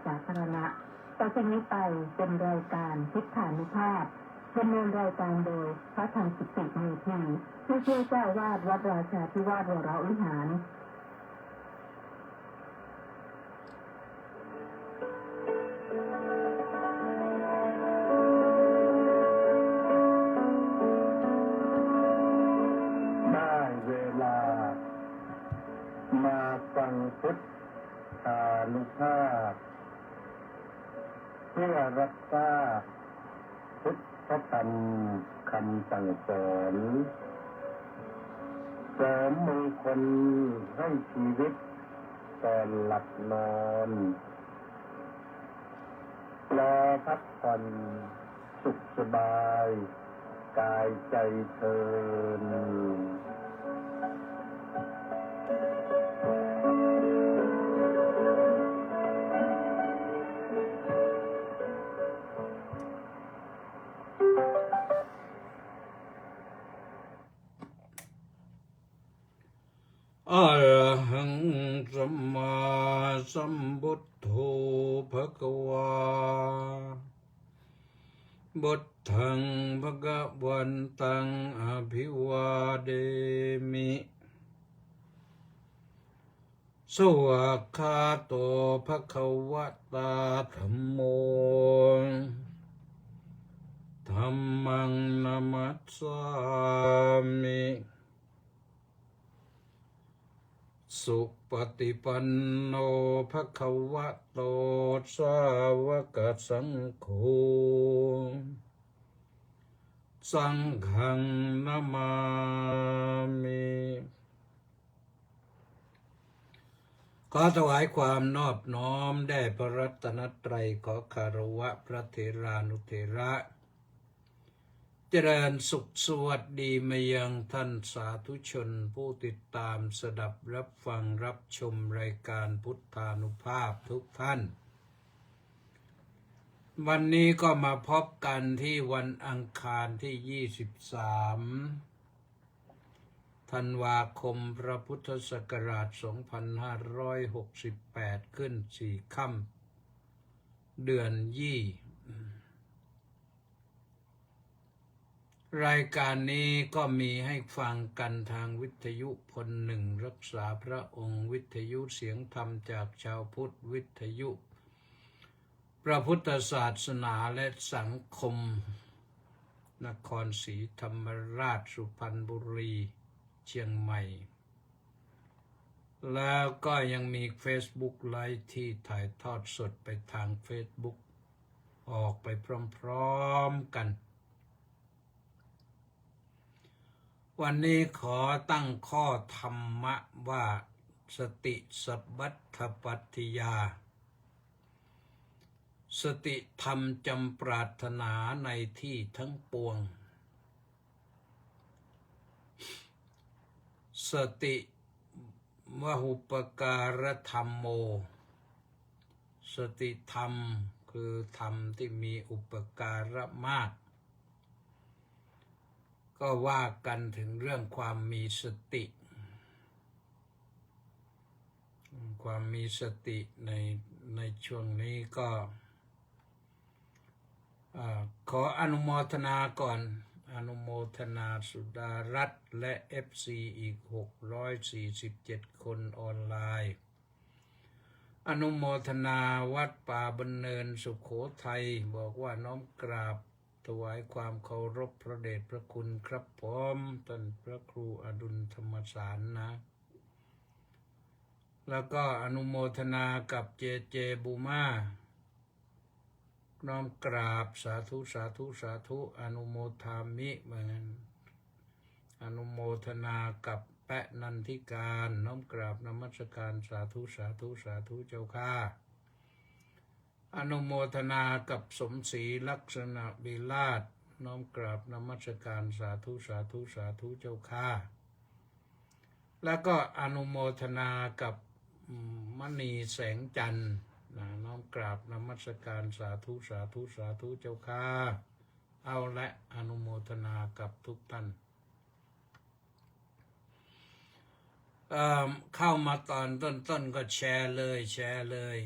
สาธารณะต่อจากนี้ไปเป็นรายการพุทธานุภาพดำเนินรายการโดยพระธรรมกิติเมธีผู้ช่วยเจ้าวาดวัดราชาธิวาสวรวิหารได้เวลามาฟังพุทธานุภาพเพื่อรับทราบพุทธธรรมคำสั่งสอนเสริมมงคลให้ชีวิตก่อนหลับนอนรอพักผ่อนสุขสบายกายใจเทินอะระหังสัมมาสัมพุทโธภะคะวาพุทธังภะคะวันตังอภิวาเดมิสวากขาโตภะคะวะตาธัมโมธัมมังนะมัสสามิสุปฏิปันโนภะคะวะโตสาวกสังโฆสังฆังนะมามิขอถวายความนอบน้อมแด่พระรัตนตรัยขอคารวะพระเถรานุเถระเจริญสุขสวัสดีมายังท่านสาธุชนผู้ติดตามสดับรับฟังรับชมรายการพุทธานุภาพทุกท่านวันนี้ก็มาพบกันที่วันอังคารที่23ธันวาคมพระพุทธศักราช2568ขึ้น4ค่ำเดือนยี่รายการนี้ก็มีให้ฟังกันทางวิทยุพลหนึ่งรักษาพระองค์วิทยุเสียงธรรมจากชาวพุทธวิทยุพระพุทธศาสนาและสังคมนครศรีธรรมราชสุพรรณบุรีเชียงใหม่แล้วก็ยังมี Facebook ไลฟ์ที่ถ่ายทอดสดไปทาง Facebook ออกไปพร้อมๆกันวันนี้ขอตั้งข้อธรรมะว่าสติสัพพัทธปัตติยาสติธรรมจำปรารถนาในที่ทั้งปวงสติวหุปการธรรมโมสติธรรมคือธรรมที่มีอุปการะมากก็ว่ากันถึงเรื่องความมีสติความมีสติในช่วงนี้ก็ขออนุโมทนาก่อนอนุโมทนาสุดารัตน์และ FC อีก647คนออนไลน์อนุโมทนาวัดป่าบันเนินสุโขทัยบอกว่าน้อมกราบถวายความเคารพพระเดชพระคุณครับผมท่านพระครูอดุลธรรมสารนะแล้วก็อนุโมทนากับเจบูมาน้อมกราบสาธุสาธุสาธุอนุโมทามิเหมือนอนุโมทนากับแปะนันทิการน้อมกราบนมัสการสาธุสาธุสาธุเจ้าข้าอนุโมทนากับสมศรีลักษณะวิราชน้อมกราบนมัสการสาธุสาธุสาธุเจ้าข้าแล้วก็อนุโมทนากับมณีแสงจันทร์น้อมกราบนมัสการสาธุสาธุสาธุเจ้าข้าเอาและอนุโมทนากับทุกท่านเข้ามาตอนต้นก็แชร์เลย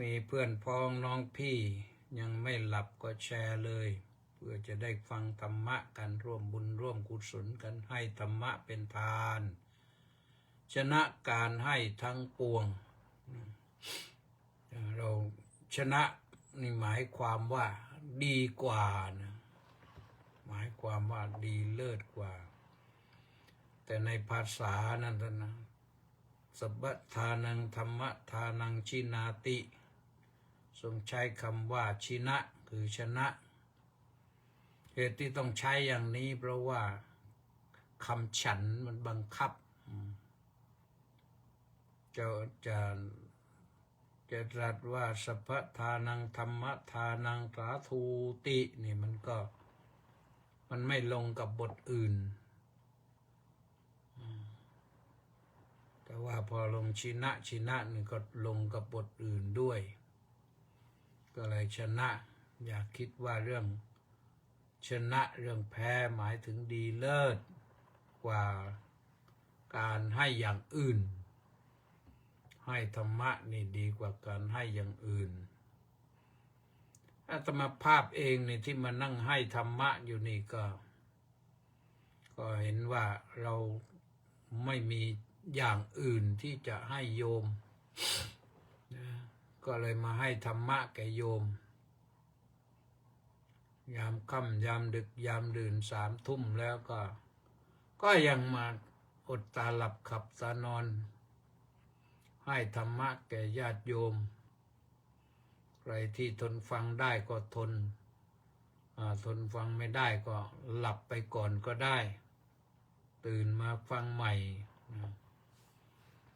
มีเพื่อนพ้องน้องพี่ยังไม่หลับก็แชร์เลย เพื่อจะได้ฟังธรรมะกันร่วมบุญร่วมกุศลกันให้ธรรมะเป็นทานชนะการให้ทั้งปวงเราชนะนี่หมายความว่าดีกว่านะหมายความว่าดีเลิศกว่าแต่ในภาษานั้นนะสัพพทานังธรรมทานังชินาติทรงใช้คำว่าชินะคือชนะเหตุที่ต้องใช้อย่างนี้เพราะว่าคำฉันมันบังคับจะตรัสว่าสัพพทานังธรรมทานังสาธุตินี่มันไม่ลงกับบทอื่นแต่ว่าพอลงชินะนี่ก็ลงกับบทอื่นด้วยก็เลยชนะอย่าคิดว่าเรื่องชนะเรื่องแพ้หมายถึงดีเลิศกว่าการให้อย่างอื่นให้ธรรมะนี่ดีกว่าการให้อย่างอื่นอาตมาภาพเองนี่ที่มานั่งให้ธรรมะอยู่นี่ก็เห็นว่าเราไม่มีอย่างอื่นที่จะให้โยมก็เลยมาให้ธรรมะแก่โยมยามค่ำยามดึกยามดื่น3 ทุ่มแล้วก็ยังมาอดตาหลับขับตานอนให้ธรรมะแก่ญาติโยมใครที่ทนฟังได้ก็ทนฟังไม่ได้ก็หลับไปก่อนก็ได้ตื่นมาฟังใหม่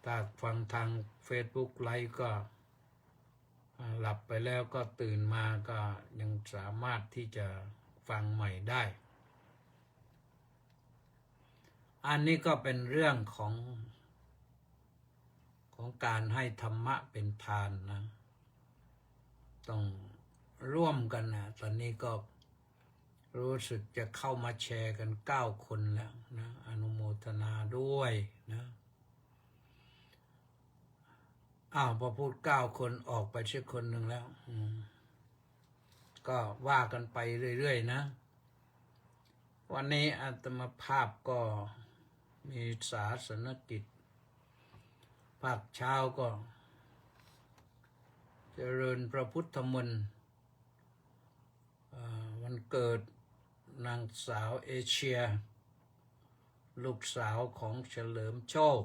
ถ้าฟังทาง Facebook ไลฟ์ก็หลับไปแล้วก็ตื่นมาก็ยังสามารถที่จะฟังใหม่ได้อันนี้ก็เป็นเรื่องของการให้ธรรมะเป็นทานนะต้องร่วมกันนะตอนนี้ก็รู้สึกจะเข้ามาแชร์กัน9 คนแล้วนะอนุโมทนาด้วยนะพอพูด9 คนออกไปเสียคนหนึ่งแล้วก็ว่ากันไปเรื่อยๆนะวันนี้อาตมาภาพก็มีศาสนกิจภาคเช้าก็เจริญพระพุทธมนต์วันเกิดนางสาวเอเชียลูกสาวของเฉลิมโชค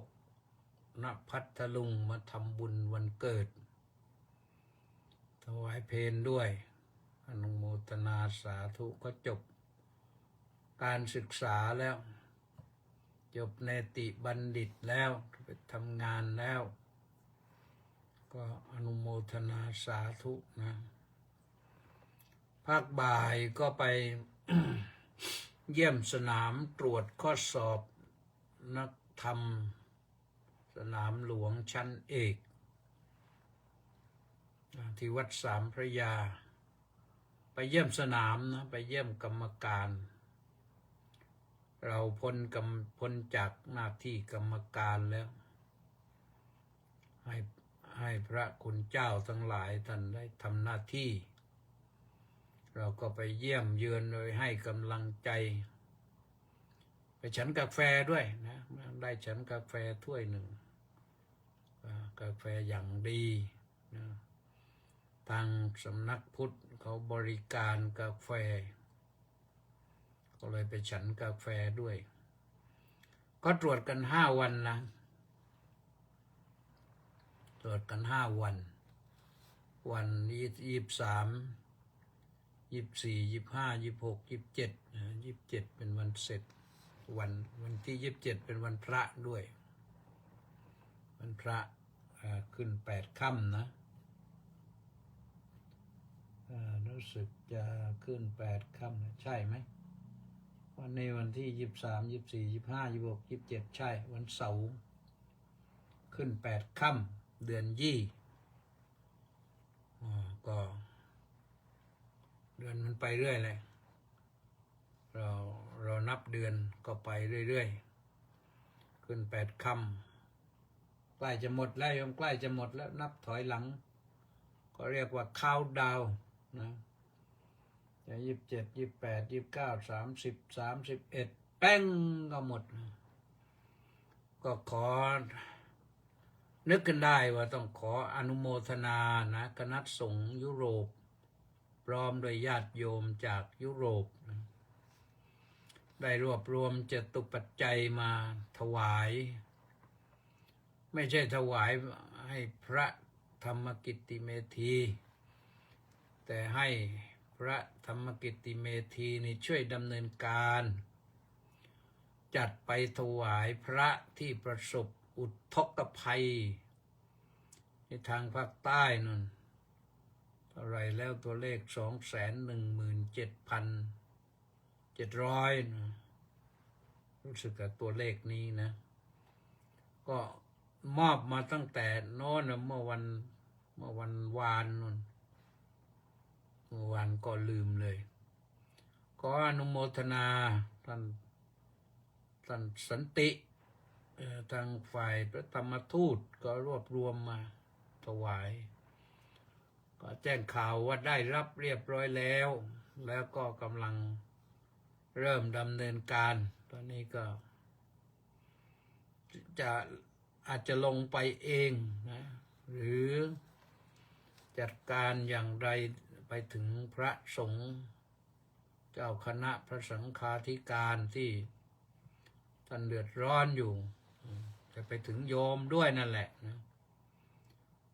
ณพัทลุงมาทำบุญวันเกิดถวายเพลด้วยอนุโมทนาสาธุก็จบการศึกษาแล้วจบเนติบัณฑิตแล้วไปทำงานแล้วก็อนุโมทนาสาธุนะภาคบ่ายก็ไป เยี่ยมสนามตรวจข้อสอบนักธรรมสนามหลวงชั้นเอกที่วัดสามพระยาไปเยี่ยมสนามนะไปเยี่ยมกรรมการเราพ้นจากหน้าที่กรรมการแล้วให้พระคุณเจ้าทั้งหลายท่านได้ทำหน้าที่เราก็ไปเยี่ยมเยือนโดยให้กำลังใจไปฉันกาแฟด้วยนะได้ฉันกาแฟถ้วยหนึ่งกาแฟอย่างดีนะทางสำนักพุทธเขาบริการกาแฟก็เลยไปฉันกาแฟด้วยก็ตรวจกัน5 วันนะตรวจกัน5 วันวัน23 24 25 26 27 27เป็นวันเสร็จวันที่27เป็นวันพระด้วยวันพระขึ้น8 ค่ำนะรู้สึกจะขึ้น8 ค่ำใช่ไหมวันนี้วันที่23 24 25 26 27ใช่วันเสาร์ขึ้น8 ค่ำเดือนยี่ก็เดือนมันไปเรื่อยเลยเรานับเดือนก็ไปเรื่อยๆขึ้น8 ค่ำใกล้จะหมดแล้วยมใกล้จะหมดแล้วนับถอยหลัง ก็เรียกว่าเข้าดาวนะจะ27 28 29 30 31แป้งก็หมดนะก็ขอนึกกันได้ว่าต้องขออนุโมทนานะคณะสงฆ์ยุโรปพร้อมโดยญาติโยมจากยุโรปนะได้รวบรวมจตุปัจจัยมาถวาย ไม่ใช่ถวายให้พระธรรมกิตติเมธี แต่ให้พระธรรมกิตติเมธีนี่ช่วยดำเนินการ จัดไปถวายพระที่ประสบอุทกภัยในทางภาคใต้นั่นเท่าไรแล้วตัวเลข217,700นะรู้สึกกับตัวเลขนี้นะก็มอบมาตั้งแต่โน้นนะเมื่อวันวานนู่นเมื่อวานก็ลืมเลยขออนุโมทนาท่านสันติทางฝ่ายพระธรรมทูตก็รวบรวมมาถวายก็แจ้งข่าวว่าได้รับเรียบร้อยแล้วก็กำลังเริ่มดำเนินการตอนนี้ก็อาจจะลงไปเองนะหรือจัดการอย่างไรไปถึงพระสงฆ์เจ้าคณะพระสังฆาธิการที่ท่านเดือดร้อนอยู่จะไปถึงโยมด้วยนั่นแหละนะ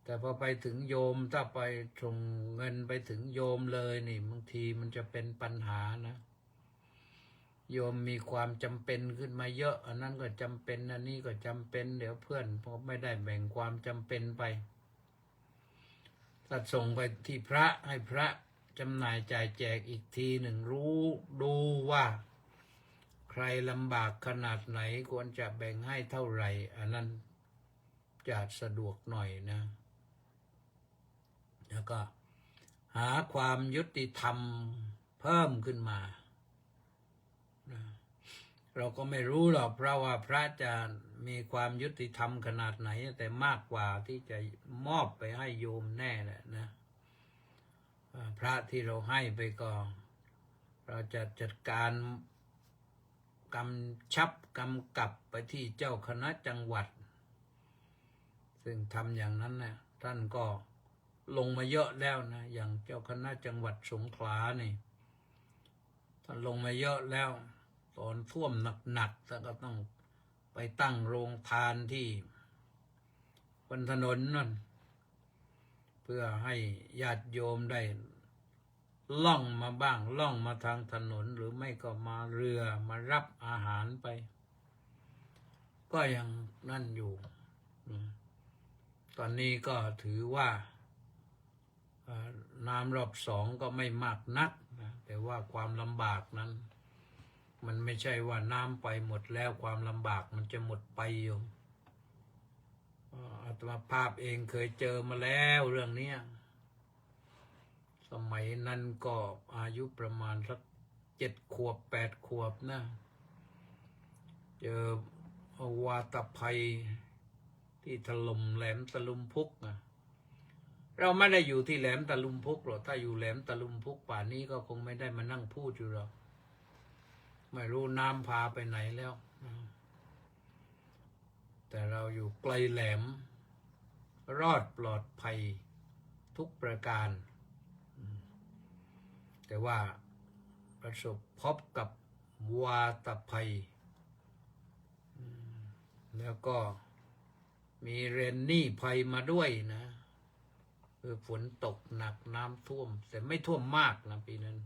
แต่พอไปถึงโยมถ้าไปส่งเงินไปถึงโยมเลยนี่บางทีมันจะเป็นปัญหานะโยมมีความจำเป็นขึ้นมาเยอะอันนั้นก็จำเป็นอันนี้ก็จำเป็นเดี๋ยวเพื่อนพอไม่ได้แบ่งความจำเป็นไปถ้าส่งไปที่พระให้พระจำหน่ายจ่ายแจกอีกทีหนึ่งรู้ดูว่าใครลำบากขนาดไหนควรจะแบ่งให้เท่าไหร่อันนั้นจะสะดวกหน่อยนะแล้วก็หาความยุติธรรมเพิ่มขึ้นมาเราก็ไม่รู้หรอกเพราะว่าพระจะมีความยุติธรรมขนาดไหนแต่มากกว่าที่จะมอบไปให้โยมแน่แหละนะพระที่เราให้ไปก็เราจะจัดการกำชับกำกับไปที่เจ้าคณะจังหวัดซึ่งทำอย่างนั้นนะท่านก็ลงมาเยอะแล้วนะอย่างเจ้าคณะจังหวัดสงขลานี่ท่านลงมาเยอะแล้วตอนท่วมหนักๆท่านก็ต้องไปตั้งโรงทานที่บนถนนนั่นเพื่อให้ญาติโยมได้ล่องมาบ้างล่องมาทางถนนหรือไม่ก็มาเรือมารับอาหารไปก็ยังนั่นอยู่ตอนนี้ก็ถือว่าน้ำรอบสองก็ไม่มากนักนะแต่ว่าความลำบากนั้นมันไม่ใช่ว่าน้ำไปหมดแล้วความลำบากมันจะหมดไปอยู่อาตมาภาพเองเคยเจอมาแล้วเรื่องนี้สมัยนั้นก็อายุประมาณสัก7 ขวบ 8 ขวบนะเจอวาตภัยที่ถล่มแหลมตะลุมพุกนะเราไม่ได้อยู่ที่แหลมตะลุมพุกหรอกถ้าอยู่แหลมตะลุมพุกป่านนี้ก็คงไม่ได้มานั่งพูดอยู่หรอกไม่รู้น้ำพาไปไหนแล้วแต่เราอยู่ไกลแหลมรอดปลอดภัยทุกประการแต่ว่าประสบพบกับวาตภัยแล้วก็มีเรนนี่ภัยมาด้วยนะคือฝนตกหนักน้ำท่วมแต่ไม่ท่วมมากนะปีนั้น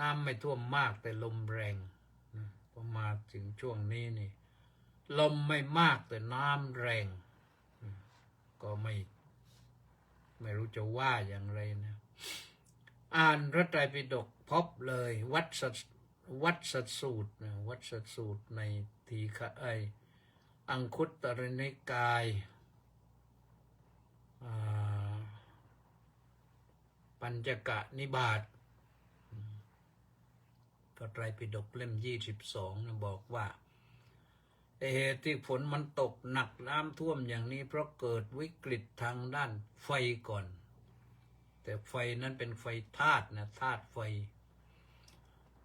น้ำไม่ท่วมมากแต่ลมแรงนะพอมาถึงช่วงนี้นี่ลมไม่มากแต่น้ำแรงก็ไม่รู้จะว่าอย่างไรนะอ่านพระไตรปิฎกพบเลยวัดสัตสูตรนะวัดสัตสูตรในทีฆะอังคุตตรนิกายปัญจกนิบาตพระไตรปิฎกเล่ม22นะบอกว่า แต่เหตุที่ฝนมันตกหนักน้ำท่วมอย่างนี้เพราะเกิดวิกฤตทางด้านไฟก่อน แต่ไฟนั้นเป็นไฟธาตุนะธาตุไฟ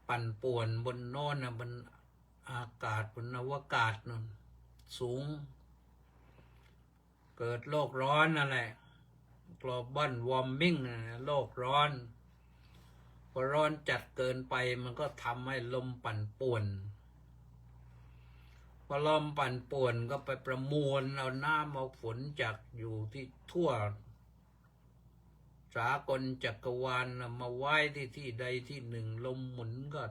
ปั่นป่วนบนโน่นนะบนอากาศบนอวกาศนั่นสูง เกิดโลกร้อนนั่นแหละ global warming โลกร้อนพอร้อนจัดเกินไปมันก็ทำให้ลมปั่นป่วนพอลมปั่นป่วนก็ไปประมวลเอาน้ำเอาฝนจากอยู่ที่ทั่วสากลจักรวาลมาไว้ที่ใดที่หนึ่งลมหมุนก็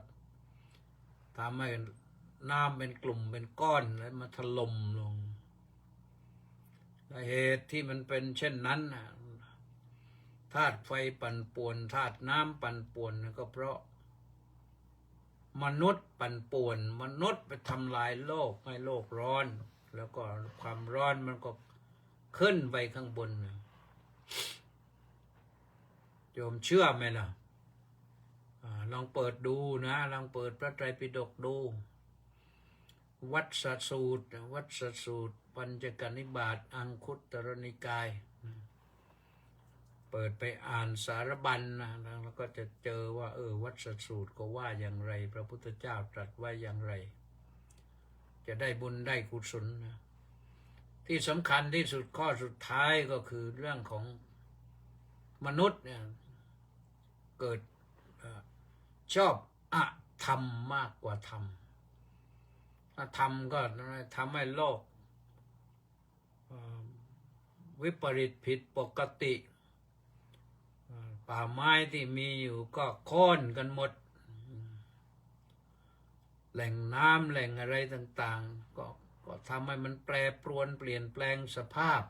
ทำให้น้ำเป็นกลุ่มเป็นก้อนแล้วมาถล่มลงเหตุที่มันเป็นเช่นนั้นธาตุไฟปั่นป่วนธาตุน้ำปั่นป่วนก็เพราะมนุษย์ปั่นป่วนมนุษย์ไปทำลายโลกให้โลกร้อนแล้วก็ความร้อนมันก็ขึ้นไปข้างบนโยมเชื่อไหมล่ะลองเปิดดูนะลองเปิดพระไตรปิฎกดูวัฏฏสูตรปัญจกนิบาตอังคุตรนิกายเปิดไปอ่านสารบัญนะแล้วก็จะเจอว่าวัฏฏสูตรก็ว่าอย่างไรพระพุทธเจ้าตรัสว่าอย่างไรจะได้บุญได้กุศลนะที่สำคัญที่สุดข้อสุดท้ายก็คือเรื่องของมนุษย์เนี่ยเกิดชอบอธรรมมากกว่าธรรมธรรมก็ทำให้โลกวิปริตผิดปกติป่าไม้ที่มีอยู่ก็โค่นกันหมดแหล่งน้ำแหล่งอะไรต่างๆก็ทำให้มันแปรปรวนเปลี่ยนแปลงสภาพ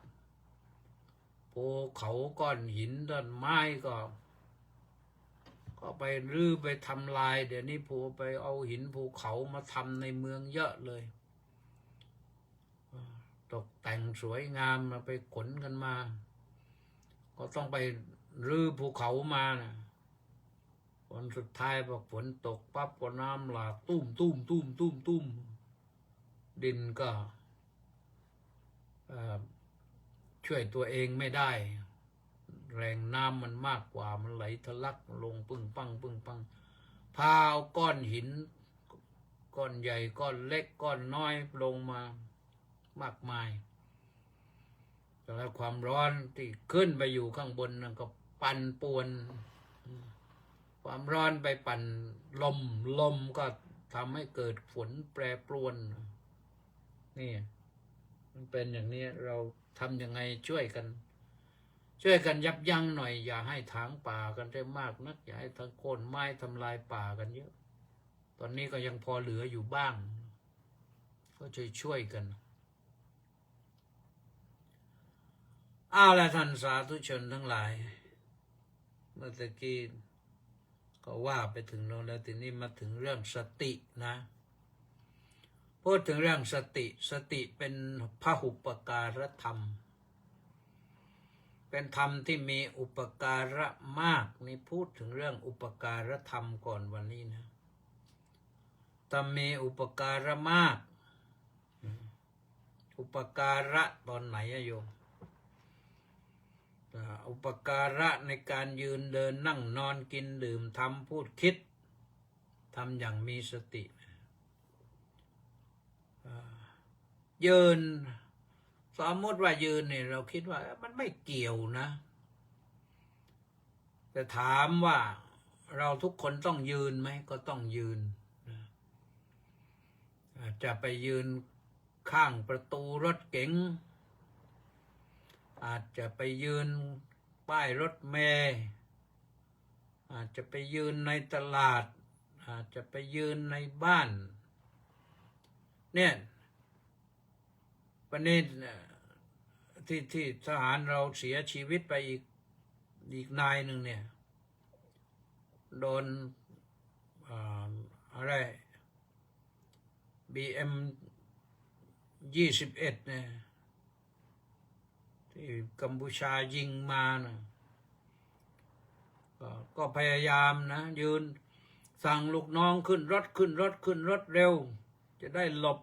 ภูเขาก้อนหินต้นไม้ก็ไปรื้อไปทำลายเดี๋ยวนี้ไปเอาหินภูเขามาทำในเมืองเยอะเลยตกแต่งสวยงามมาไปขนกันมาก็ต้องไปรื้อภูเขามานะผลสุดท้ายพอฝนตกปั๊บก็น้ำหลากตุ้มดินก็ช่วยตัวเองไม่ได้แรงน้ำมันมากกว่ามันไหลทะลักลงปึ้งปังพาเอาก้อนหินก้อนใหญ่ก้อนเล็กก้อนน้อยลงมามากมายแล้วความร้อนที่ขึ้นไปอยู่ข้างบนนั่นก็ปั่นป่วนความร้อนไปปั่นลมก็ทำให้เกิดฝนแปรปรวนนี่มันเป็นอย่างนี้เราทำยังไงช่วยกันยับยั้งหน่อยอย่าให้ถางป่ากันได้มากนักอย่าให้ทั้งโค่นไม้ทำลายป่ากันเยอะตอนนี้ก็ยังพอเหลืออยู่บ้างก็ช่วยกันเอาละท่านสาธุชนทั้งหลายเมื่อตะกี้ก็ว่าไปถึงโน้นแล้วทีนี้มาถึงเรื่องสตินะพูดถึงเรื่องสติเป็นพหุปการธรรมเป็นธรรมที่มีอุปการะมากนี่พูดถึงเรื่องอุปการะธรรมก่อนวันนี้นะธรรมมีอุปการะมากอุปการะตอนไหนอะโยมอุปการะในการยืนเดินนั่งนอนกินดื่มทำพูดคิดทำอย่างมีสติยืนสมมติว่ายืนเนี่ยเราคิดว่ามันไม่เกี่ยวนะแต่ถามว่าเราทุกคนต้องยืนไหมก็ต้องยืนจะไปยืนข้างประตูรถเก๋งอาจจะไปยืนป้ายรถเมล์อาจจะไปยืนในตลาดอาจจะไปยืนในบ้านเนี่ยวันนี้ที่ทหารเราเสียชีวิตไปอีกนายหนึ่งเนี่ยโดนอะไร BM-21เนี่ยที่กัมพูชายิงมานะก็พยายามนะยืนสั่งลูกน้องขึ้นรถเร็วจะได้หลบ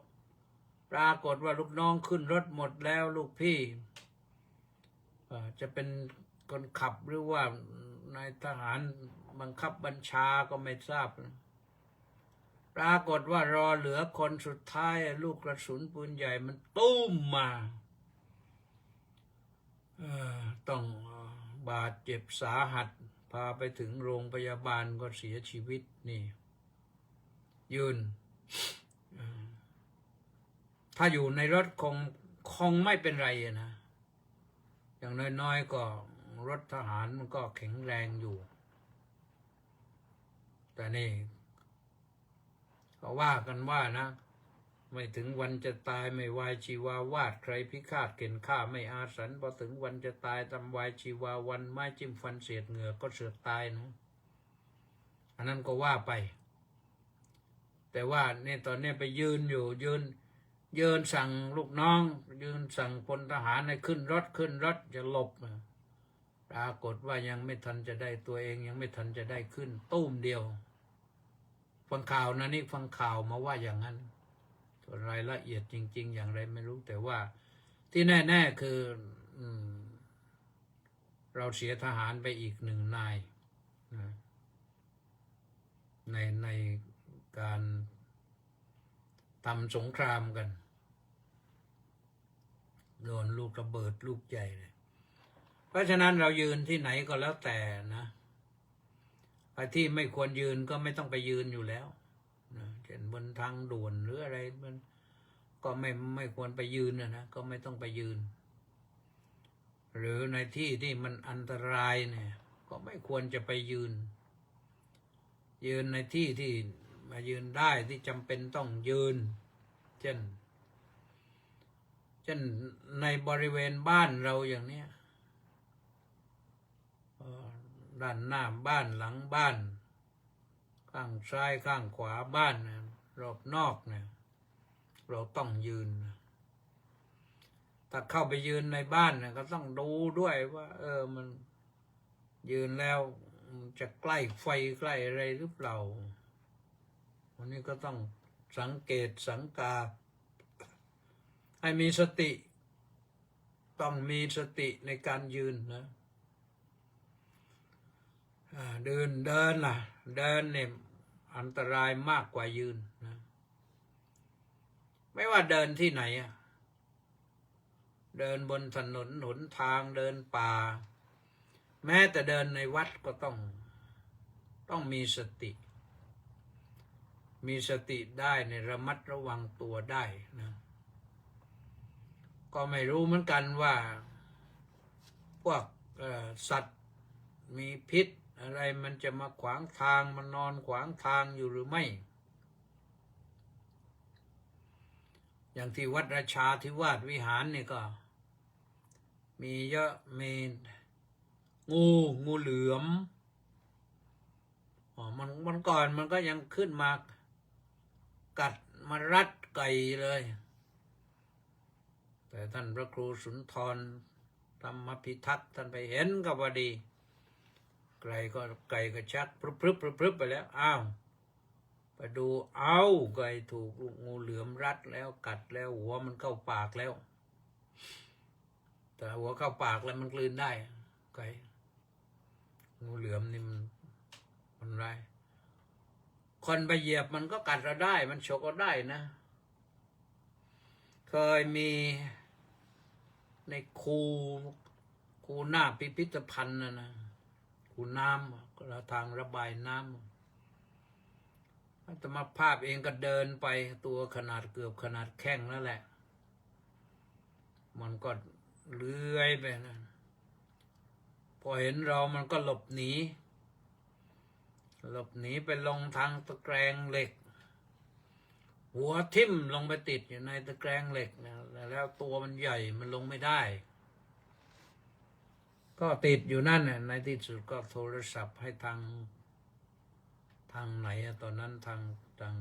ปรากฏว่าลูกน้องขึ้นรถหมดแล้วลูกพี่จะเป็นคนขับหรือว่านายทหารบังคับบัญชาก็ไม่ทราบปรากฏว่ารอเหลือคนสุดท้ายลูกกระสุนปืนใหญ่มันตุ้มมาต้องบาดเจ็บสาหัสพาไปถึงโรงพยาบาลก็เสียชีวิตนี่ยืนถ้าอยู่ในรถคงไม่เป็นไรนะอย่างน้อยๆก็รถทหารมันก็แข็งแรงอยู่แต่นี่ก็ว่ากันว่านะไม่ถึงวันจะตายไม่วายชีวาวาดใครพิฆาตเข็นฆ่าไม่อาสันพอถึงวันจะตายทำวายชีวาวันไม้จิ้มฟันเสียดเหงื่อก็เสือกตายนะอันนั้นก็ว่าไปแต่ว่าเนี่ยตอนนี้ไปยืนอยู่ยืนสั่งลูกน้องยืนสั่งพลทหารให้ขึ้นรถจะหลบปรากฏว่ายังไม่ทันจะได้ตัวเองยังไม่ทันจะได้ขึ้นตุ้มเดียวฟังข่าวนะนี่ฟังข่าวมาว่าอย่างนั้นส่วนรายละเอียดจริงๆอย่างไรไม่รู้แต่ว่าที่แน่ๆคือเราเสียทหารไปอีกหนึ่งนายนะในการทำสงครามกันโดนลูกระเบิดลูกใหญ่เลยเพราะฉะนั้นเรายืนที่ไหนก็แล้วแต่นะไอ้ที่ไม่ควรยืนก็ไม่ต้องไปยืนอยู่แล้วนะเช่นบนทางด่วนหรืออะไรมันก็ไม่ควรไปยืนนะก็ไม่ต้องไปยืนหรือในที่ที่มันอันตรายเนี่ยก็ไม่ควรจะไปยืนในที่ที่มายืนได้ที่จำเป็นต้องยืนเช่นในบริเวณบ้านเราอย่างเนี้ยด้านหน้าบ้านหลังบ้านข้างซ้ายข้างขวาบ้านนะรอบนอกเนี่ยเราต้องยืนถ้าเข้าไปยืนในบ้านเนี่ยก็ต้องดูด้วยว่ามันยืนแล้วจะใกล้ไฟใกล้อะไรหรือเปล่าวันนี้ก็ต้องสังเกตสังกาให้มีสติต้องมีสติในการยืนนะเดินล่ะเดินเนี่ยอันตรายมากกว่ายืนนะไม่ว่าเดินที่ไหนเดินบนถนนหนทางเดินป่าแม้แต่เดินในวัดก็ต้องมีสติได้ในระมัดระวังตัวได้นะก็ไม่รู้เหมือนกันว่าพวกสัตว์มีพิษอะไรมันจะมาขวางทางมันนอนขวางทางอยู่หรือไม่อย่างที่วัดราชาธิวาสวิหารนี่ก็มีเยอะมีงูเหลือมมันก่อนมันก็ยังขึ้นมากัดมารัดไก่เลยแต่ท่านพระครูสุนทรธรรมพิทักษ์ท่านไปเห็นก็พอดีไก่ก็ชักพรึบไปแล้วอ้าวไปดูไก่ถูกงูเหลือมรัดแล้วกัดแล้วหัวมันเข้าปากแล้วแต่หัวเข้าปากแล้วมันกลืนได้ไก่งูเหลือมนี่มันร้ายคนไปเหยียบมันก็กัดเราได้มันฉกเราได้นะเคยมีในคูน้ำพิพิธภัณฑ์นะคูน้ำก็ทางระบายน้ำอาตมาภาพเองก็เดินไปตัวขนาดเกือบขนาดแข้งนั่นแหละมันก็เลื้อยไปนะพอเห็นเรามันก็หลบหนีไปลงทางตะแกรงเหล็กหัวทิ่มลงไปติดอยู่ในตะแกรงเหล็กนะแล้วตัวมันใหญ่มันลงไม่ได้ก็ติดอยู่นั่นในที่สุดก็โทรศัพท์ให้ทางไหนตอนนั้นทาง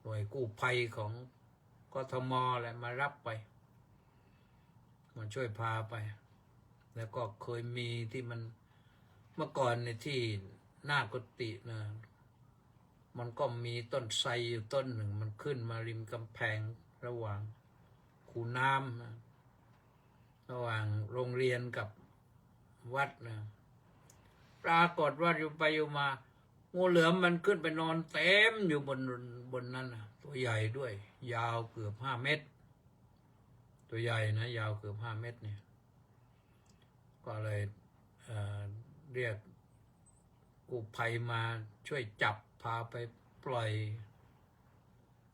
หน่วยกู้ภัยของกทมแหละมารับไปมาช่วยพาไปแล้วก็เคยมีที่มันเมื่อก่อนในที่หน้ากุฏินะมันก็มีต้นไทรอยู่ต้นหนึ่งมันขึ้นมาริมกำแพง ระหว่างคูน้ำนะระหว่างโรงเรียนกับวัดนะปรากฏว่าอยู่ไปอยู่มางูเหลือมมันขึ้นไปนอนเต็มอยู่บนนั้นนะตัวใหญ่ด้วย ยาวเกือบ5 เมตรตัวใหญ่นะยาวเกือบ5 เมตรเนี่ยก็เลยเรียกกู้ภัยมาช่วยจับพาไปปล่อย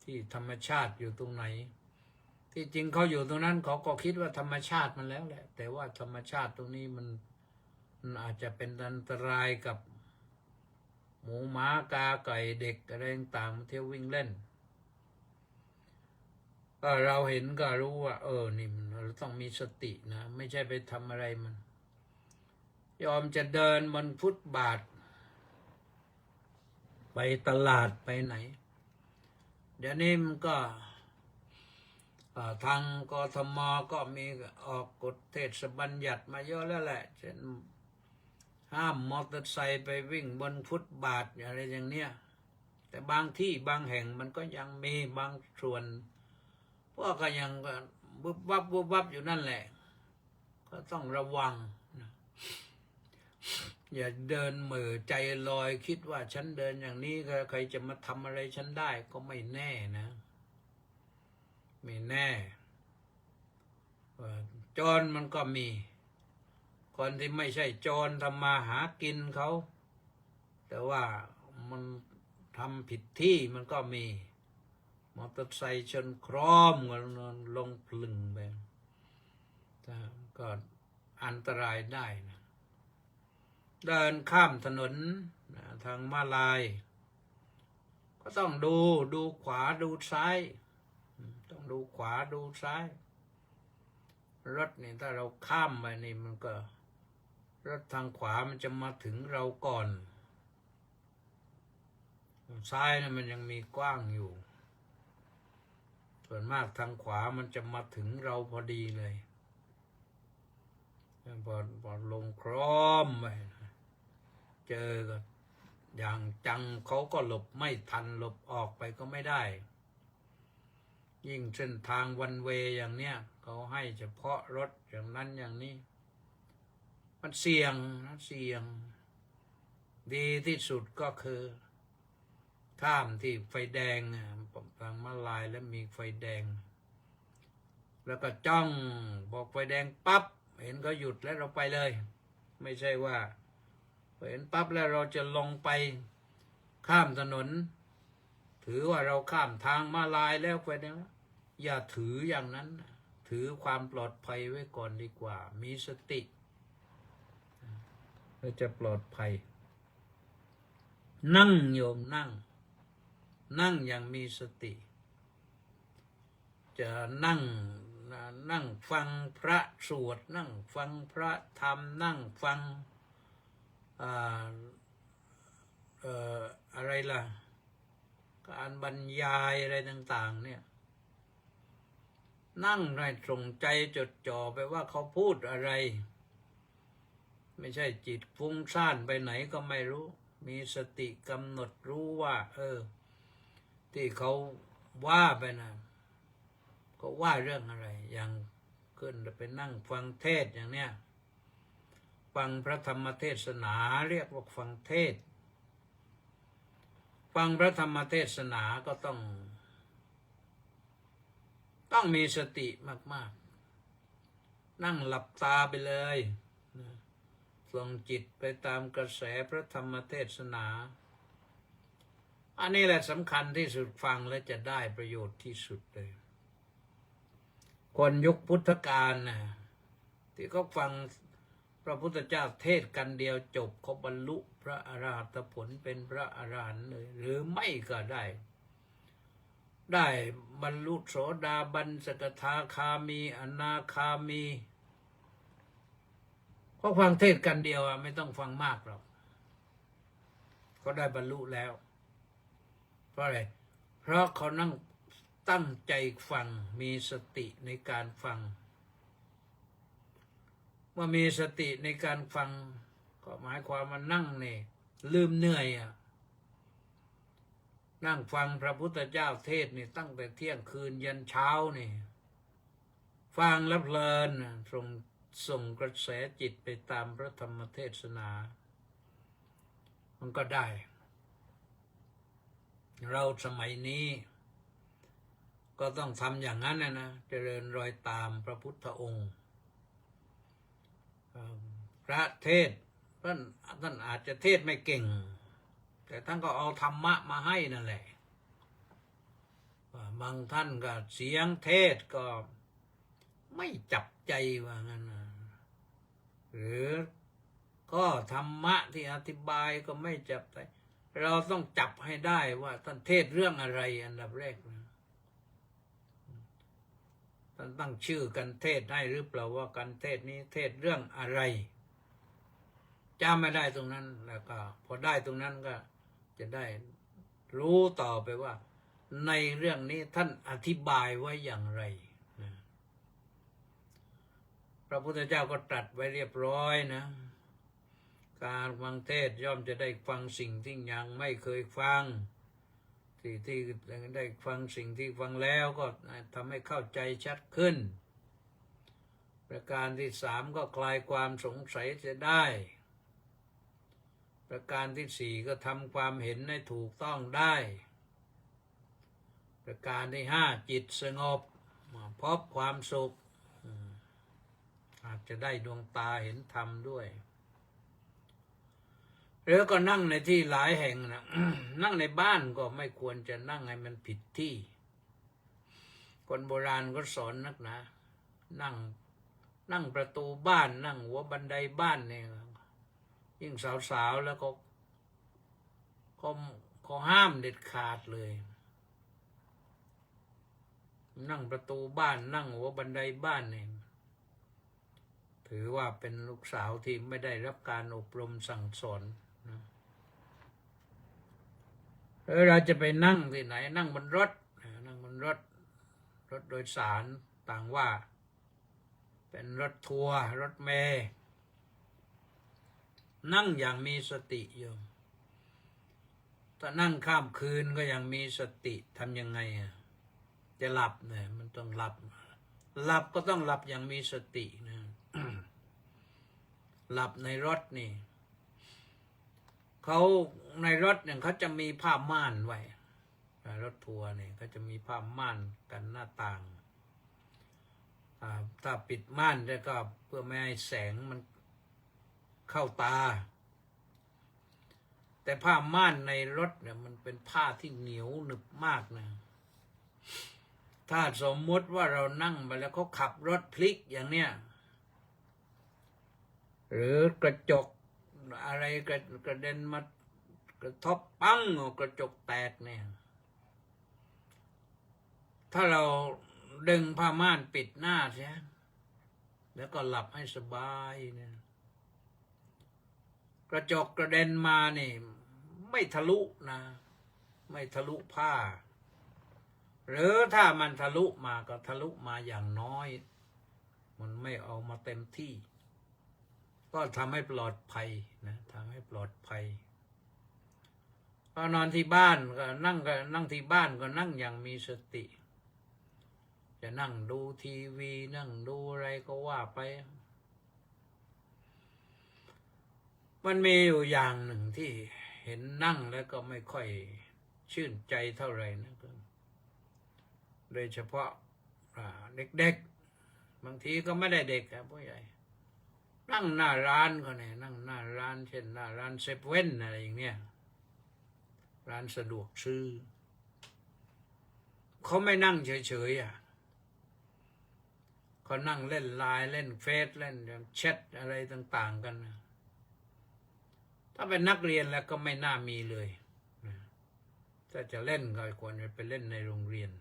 ที่ธรรมชาติอยู่ตรงไหนที่จริงเขาอยู่ตรงนั้นเขาก็คิดว่าธรรมชาติมันแล้วแหละแต่ว่าธรรมชาติตรงนี้มันอาจจะเป็นอันตรายกับหมูหมากาไก่เด็กอะไรต่างๆเที่ยววิ่งเล่นก็เราเห็นก็รู้ว่านี่เราต้องมีสตินะไม่ใช่ไปทำอะไรมันยอมจะเดินบนฟุตบาทไปตลาดไปไหนเดี๋ยวนี้มันก็ทางกทม.ก็มีออกกฎเทศบัญญัติมาเยอะแล้วแหละเช่นห้ามมอเตอร์ไซค์ไปวิ่งบนฟุตบาทอะไรอย่างเนี้ยแต่บางที่บางแห่งมันก็ยังมีบางส่วนพวกก็ยังบุบวับอยู่นั่นแหละก็ต้องระวังนะอย่าเดินเหม่อใจลอยคิดว่าฉันเดินอย่างนี้ใครจะมาทำอะไรฉันได้ก็ไม่แน่นะไม่แน่โจรมันก็มีคนที่ไม่ใช่โจรทำมาหากินเขาแต่ว่ามันทำผิดที่มันก็มีมอเตอร์ไซค์ชนโครมก็ลงพลึงไปก็อันตรายได้นะเดินข้ามถนนทางม้าลายก็ต้องดูขวาดูซ้ายต้องดูขวาดูซ้ายรถนี่ถ้าเราข้ามไปนี่มันก็รถทางขวามันจะมาถึงเราก่อนซ้ายนะมันยังมีกว้างอยู่ส่วนมากทางขวามันจะมาถึงเราพอดีเลยพอลงครอมไปเจอก็อย่างจังเขาก็หลบไม่ทันหลบออกไปก็ไม่ได้ยิ่งเส้นทางวันเวย์อย่างเนี้ยเขาให้เฉพาะรถอย่างนั้นอย่างนี้มันเสี่ยงนะเสี่ยงดีที่สุดก็คือข้ามที่ไฟแดงทางม้าลายแล้วมีไฟแดงแล้วก็จ้องบอกไฟแดงปั๊บเห็นเขาหยุดแล้วเราไปเลยไม่ใช่ว่าเห็นปั๊บแล้วเราจะลงไปข้ามถนนถือว่าเราข้ามทางม้าลายแล้วไฟแดงอย่าถืออย่างนั้นถือความปลอดภัยไว้ก่อนดีกว่ามีสติเราจะปลอดภัยนั่งโยมนั่งอย่างมีสติจะนั่งฟังพระสวดนั่งฟังพระธรรมนั่งฟังอะไรล่ะการบรรยายอะไรต่างๆเนี่ยนั่งให้ตรงใจจดจ่อไปว่าเขาพูดอะไรไม่ใช่จิตฟุ้งซ่านไปไหนก็ไม่รู้มีสติกำหนดรู้ว่าที่เขาว่าไปนะก็ว่าเรื่องอะไรอย่างขึ้นไปนั่งฟังเทศอย่างเนี้ยฟังพระธรรมเทศนาเรียกว่าฟังเทศฟังพระธรรมเทศนาก็ต้องมีสติมากๆนั่งหลับตาไปเลยส่งจิตไปตามกระแสพระธรรมเทศนาอันนี้แหละสำคัญที่สุดฟังแล้วจะได้ประโยชน์ที่สุดเลยคนยุคพุทธกาลนะที่เขาฟังพระพุทธเจ้าเทศกันเดียวจบเขาบรรลุพระอรหัตผลเป็นพระอรหันต์เลยหรือไม่ก็ได้บรรลุโสดาบันสกทาคามีอนาคามีเพราะฟังเทศกันเดียวไม่ต้องฟังมากหรอกเขาได้บรรลุแล้วเพราะอะไรเพราะเขานั่งตั้งใจฟังมีสติในการฟังเมื่อมีสติในการฟังก็หมายความว่านั่งนี่ลืมเหนื่อย นั่งฟังพระพุทธเจ้าเทศน์นี่ตั้งแต่เที่ยงคืนยันเช้านี่ฟังแล้วเพลินส่งกระแสจิตไปตามพระธรรมเทศนามันก็ได้เราสมัยนี้ก็ต้องทำอย่างนั้นนะเจริญรอยตามพระพุทธองค์พระเทศท่านอาจจะเทศไม่เก่งแต่ท่านก็เอาธรรมะมาให้นั่นแหละบางท่านก็เสียงเทศก็ไม่จับใจว่างั้นนะหรือก็ธรรมะที่อธิบายก็ไม่จับใจเราต้องจับให้ได้ว่าท่านเทศเรื่องอะไรอันดับแรกนะท่านตั้งชื่อกันเทศให้หรือเปล่าว่ากันเทศนี้เทศเรื่องอะไรจำไม่ได้ตรงนั้นแล้วก็พอได้ตรงนั้นก็จะได้รู้ต่อไปว่าในเรื่องนี้ท่านอธิบายไว้อย่างไรนะพระพุทธเจ้าก็ตรัสไว้เรียบร้อยนะการฟังเทศย่อมจะได้ฟังสิ่งที่ยังไม่เคยฟังที่ได้ฟังสิ่งที่ฟังแล้วก็ทำให้เข้าใจชัดขึ้นประการที่สามก็คลายความสงสัยจะได้ประการที่สี่ก็ทำความเห็นให้ถูกต้องได้ประการที่ห้าจิตสงบพบความสุขอาจจะได้ดวงตาเห็นธรรมด้วยหรือก็นั่งในที่หลายแห่งนะ นั่งในบ้านก็ไม่ควรจะนั่งให้มันผิดที่คนโบราณก็สอนนักนะนั่งประตูบ้านนั่งหัวบันไดบ้านเนี่ยยิ่งสาวๆแล้วก็ห้ามเด็ดขาดเลยนั่งประตูบ้านนั่งหัวบันไดบ้านเนี่ยถือว่าเป็นลูกสาวที่ไม่ได้รับการอบรมสั่งสอนนะเราจะไปนั่งที่ไหนนั่งบนรถโดยสารต่างว่าเป็นรถทัวร์รถเมล์นั่งอย่างมีสติอยู่ถ้านั่งข้ามคืนก็ยังมีสติทำยังไงจะหลับเนี่ยมันต้องหลับก็ต้องหลับอย่างมีสตินะ หลับในรถนี่เขาในรถเนี่ยเขาจะมีผ้าม่านไว้รถทัวร์เนี่ยเขาจะมีผ้าม่านกันหน้าต่างถ้าปิดม่านแล้วก็เพื่อไม่ให้แสงมันเข้าตาแต่ผ้าม่านในรถเนี่ยมันเป็นผ้าที่เหนียวหนึบมากนะถ้าสมมติว่าเรานั่งไปแล้วเขาขับรถพลิกอย่างเนี้ยหรือกระจกอะไรกระเด็นมากระทบปั้งกระจกแตกเนี่ยถ้าเราดึงผ้าม่านปิดหน้าใช่แล้วก็หลับให้สบายเนี่ยกระจกกระเด็นมานี่ไม่ทะลุนะไม่ทะลุผ้าหรือถ้ามันทะลุมาก็ทะลุมาอย่างน้อยมันไม่เอามาเต็มที่ก็ทำให้ปลอดภัยนะทำให้ปลอดภัยพอนอนที่บ้านก็นั่งที่บ้านก็นั่งอย่างมีสติจะนั่งดูทีวีนั่งดูอะไรก็ว่าไปมันมีอยู่อย่างหนึ่งที่เห็นนั่งแล้วก็ไม่ค่อยชื่นใจเท่าไหร่นะโดยเฉพาะเด็กๆบางทีก็ไม่ได้เด็กครับผู้ใหญ่นั่งหน้าร้านเขาเนี่ยนั่งหน้าร้านเช่นหน้าร้านเซเว่นอะไรอย่างเนี้ยร้านสะดวกซื้อเขาไม่นั่งเฉยๆเขานั่งเล่นไลน์เล่นเฟซเล่นแชทอะไรต่างๆกันนะถ้าเป็นนักเรียนแล้วก็ไม่น่ามีเลยนะถ้าจะเล่นก็ควรจะไปเล่นในโรงเรียน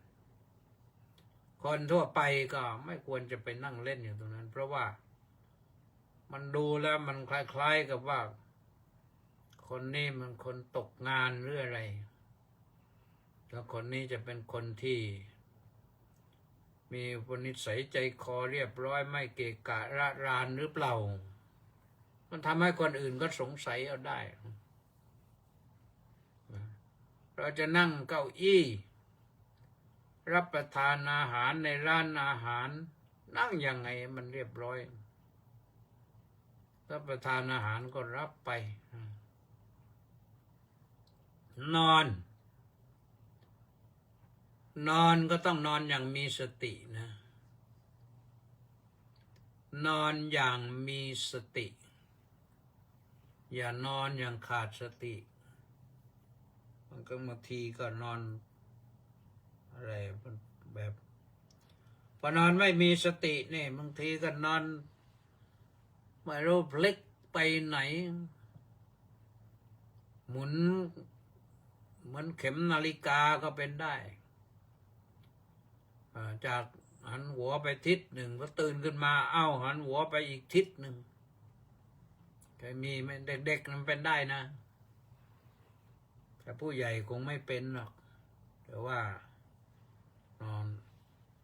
คนทั่วไปก็ไม่ควรจะไปนั่งเล่นอยู่ตรงนั้นเพราะว่ามันดูแล้วมันคล้ายๆกับว่าคนนี้มันคนตกงานหรืออะไรแล้วคนนี้จะเป็นคนที่มีนิสัยใจคอเรียบร้อยไม่เกะกะระรานหรือเปล่ามันทำให้คนอื่นก็สงสัยเอาได้ เราจะนั่งเก้าอี้รับประทานอาหารในร้านอาหารนั่งยังไงมันเรียบร้อยรับประทานอาหารก็รับไปนอนก็ต้องนอนอย่างมีสตินะนอนอย่างมีสติอย่านอนอย่างขาดสติมันก็บางทีก็นอนอะไรแบบพอนอนไม่มีสตินี่บางทีก็นอนไม่รู้พลิกไปไหนหมุนเหมือนเข็มนาฬิกาก็เป็นได้จากหันหัวไปทิศหนึ่งก็ตื่นขึ้นมาหันหัวไปอีกทิศหนึ่งเคยมีไหมเด็กๆมันเป็นได้นะแต่ผู้ใหญ่คงไม่เป็นหรอกแต่ว่านอน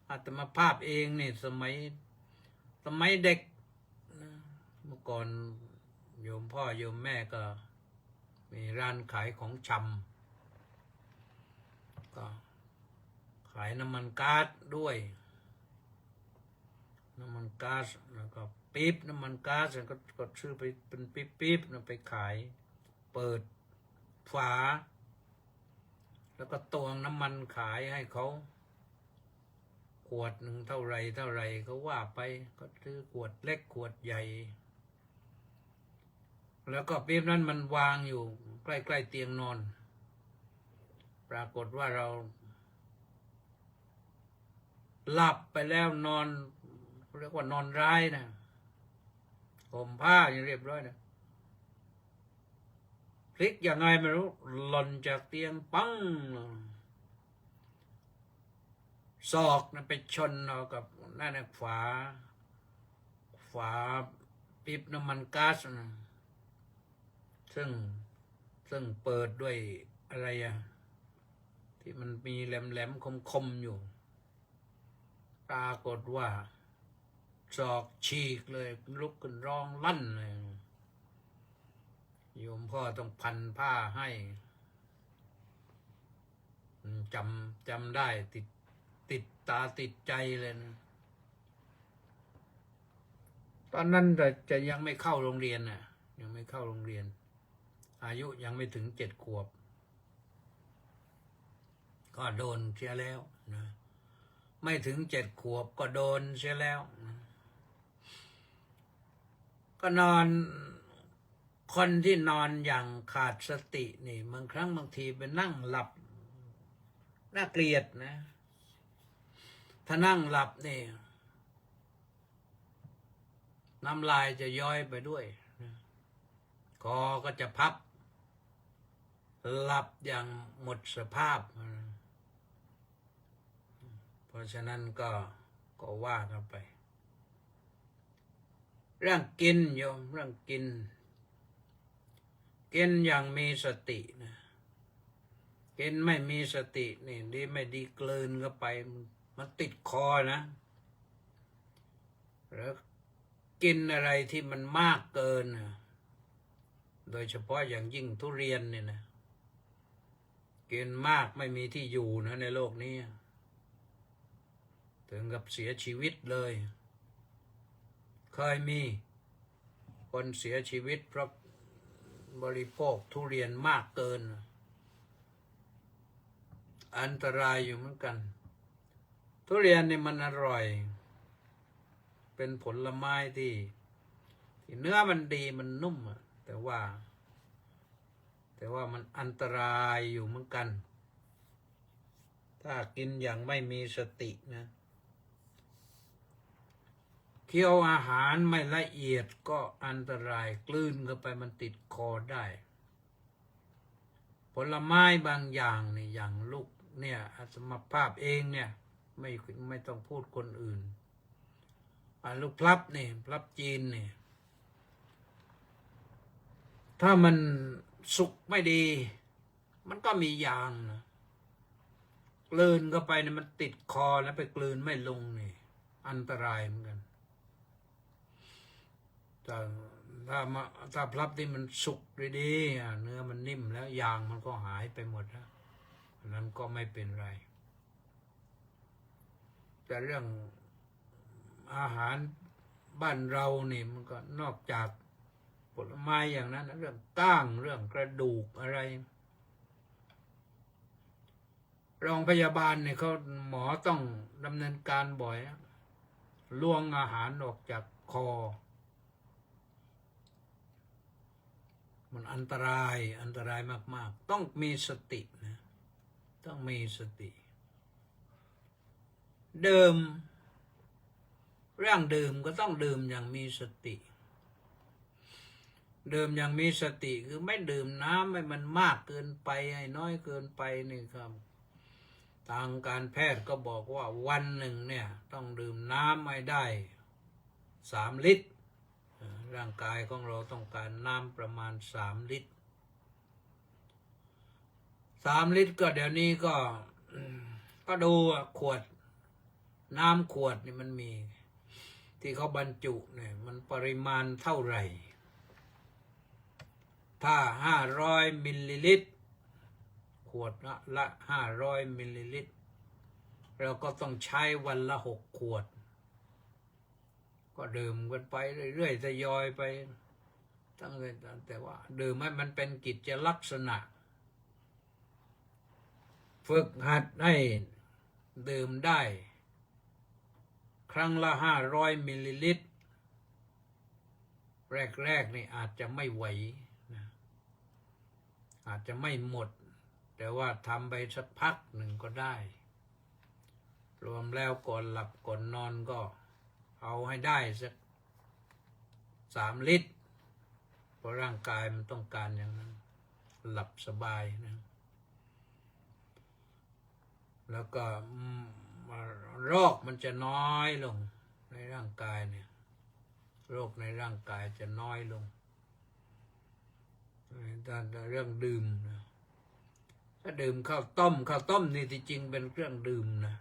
อาตมาภาพเองนี่สมัยเด็กเมื่อก่อนโยมพ่อโยมแม่ก็มีร้านขายของชำก็ขายน้ำมันก๊าซด้วยน้ำมันก๊าซแล้วก็ปี๊บน้ำมันก๊าซก็ซื้อไปเป็นปี๊บๆไปขายเปิดฝาแล้วก็ตวงน้ำมันขายให้เขาขวดหนึ่งเท่าไรเขาว่าไปก็ซื้อขวดเล็กขวดใหญ่แล้วก็ปี๊บนั้นมันวางอยู่ใกล้ๆเตียงนอนปรากฏว่าเราหลับไปแล้วนอนเรียกว่านอนร้ายนะห่มผ้าอย่างเรียบร้อยนะพลิกยังไงไม่รู้หล่นจากเตียงปังศอกนะไปชนเอากับนั่นนะฝาปี๊บน้ำมันก๊าซนะซึ่งเปิดด้วยอะไรที่มันมีแหลมๆคมๆอยู่ปรากฏว่าศอกฉีกเลยลุกขึ้นร้องลั่นเลยโยมพ่อต้องพันผ้าให้จำได้ติดตาติดใจเลยนะตอนนั้นจะยังไม่เข้าโรงเรียนน่ะยังไม่เข้าโรงเรียนอายุยังไม่ถึง7 ขวบก็โดนเสียแล้วนะไม่ถึง7 ขวบก็โดนเสียแล้วนะก็นอนคนที่นอนอย่างขาดสตินี่บางครั้งบางทีไปนั่งหลับน่าเกลียดนะถ้านั่งหลับนี่น้ำลายจะย้อยไปด้วยนะคอก็จะพับหลับอย่างหมดสภาพเพราะฉะนั้นก็ว่ากันไปเรื่องกินโยมเรื่องกินอย่างมีสตินะกินไม่มีสตินี่ดีไม่ดีกลืนเข้าไปมันติดคอนะแล้วกินอะไรที่มันมากเกินโดยเฉพาะอย่างยิ่งทุเรียนเนี่ยนะกินมากไม่มีที่อยู่นะในโลกนี้ถึงกับเสียชีวิตเลยเคยมีคนเสียชีวิตเพราะบริโภคทุเรียนมากเกินอันตรายอยู่เหมือนกันทุเรียนนี่มันอร่อยเป็นผลไม้ที่เนื้อมันดีมันนุ่มแต่ว่ามันอันตรายอยู่เหมือนกันถ้ากินอย่างไม่มีสตินะเคี้ยวอาหารไม่ละเอียดก็อันตรายกลืนเข้าไปมันติดคอได้ผลไม้บางอย่างเนี่ยอย่างลูกเนี่ยอาตมาภาพเองเนี่ยไม่ต้องพูดคนอื่นลูกพลับนี่พลับจีนนี่ถ้ามันสุกไม่ดีมันก็มียางนะกลืนเข้าไปเนี่ยมันติดคอแล้วไปกลืนไม่ลงนี่อันตรายเหมือนกันถ้าพลับที่มันสุกดีๆเนื้อมันนิ่มแล้วยางมันก็หายไปหมดแล้ว นั้นก็ไม่เป็นไรแต่เรื่องอาหารบ้านเรานี่มันก็นอกจากผลไม้อย่างนั้นเรื่องก้างเรื่องกระดูกอะไรโรงพยาบาลเนี่ยเขาหมอต้องดำเนินการบ่อยล้วงอาหารออกจากคอมันอันตรายมากๆต้องมีสตินะต้องมีสติดื่มเรื่องดื่มก็ต้องดื่มอย่างมีสติดื่มอย่างมีสติคือไม่ดื่มน้ำให้มันมากเกินไปให้น้อยเกินไปนี่ครับทางการแพทย์ก็บอกว่าวันหนึ่งเนี่ยต้องดื่มน้ำให้ได้3 ลิตรร่างกายของเราต้องการน้ำประมาณ3 ลิตร3 ลิตรก็เดี๋ยวนี้ก็ดูขวดน้ำขวดนี่มันมีที่เขาบรรจุเนี่ยมันปริมาณเท่าไหร่ถ้า500 มิลลิลิตรขวดละ500 มิลลิลิตรเราก็ต้องใช้วันละ6 ขวดก็ดื่มกันไปเรื่อยๆทยอยไปแต่ว่าดื่มให้มันเป็นกิจลักษณะฝึกหัดให้ดื่มได้ครั้งละ500 มิลลิลิตรแรกนี่อาจจะไม่ไหวนะอาจจะไม่หมดแต่ว่าทำไปสักพักหนึ่งก็ได้รวมแล้วก่อนหลับก่อนนอนก็เอาให้ได้สัก3 ลิตรเพราะร่างกายมันต้องการอย่างนั้นหลับสบายนะแล้วก็โรคมันจะน้อยลงในร่างกายเนี่ยโรคในร่างกายจะน้อยลงแต่เรื่องดื่มนะถ้าดื่มข้าวต้มนี่ที่จริงเป็นเครื่องดื่มนะ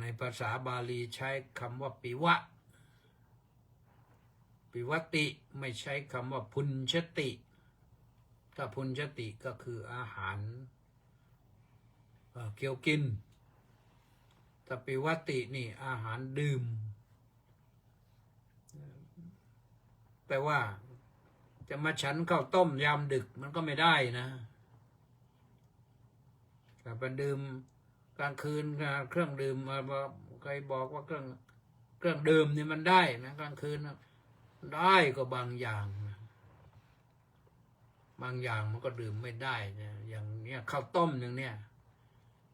ในภาษาบาลีใช้คำว่าปิวติไม่ใช้คำว่าพุญชติถ้าพุญชติก็คืออาหารเกี่ยวกินถ้าปิวตินี่อาหารดื่มแปลว่าจะมาฉันข้าวต้มยามดึกมันก็ไม่ได้นะแต่ไปดื่มกลางคืนเครื่องดื่มใครบอกว่าเครื่องดื่มนี่มันได้นะกลางคืนได้ก็บางอย่างนะบางอย่างมันก็ดื่มไม่ได้นะอย่างเนี้ยข้าวต้มอย่างเนี้ย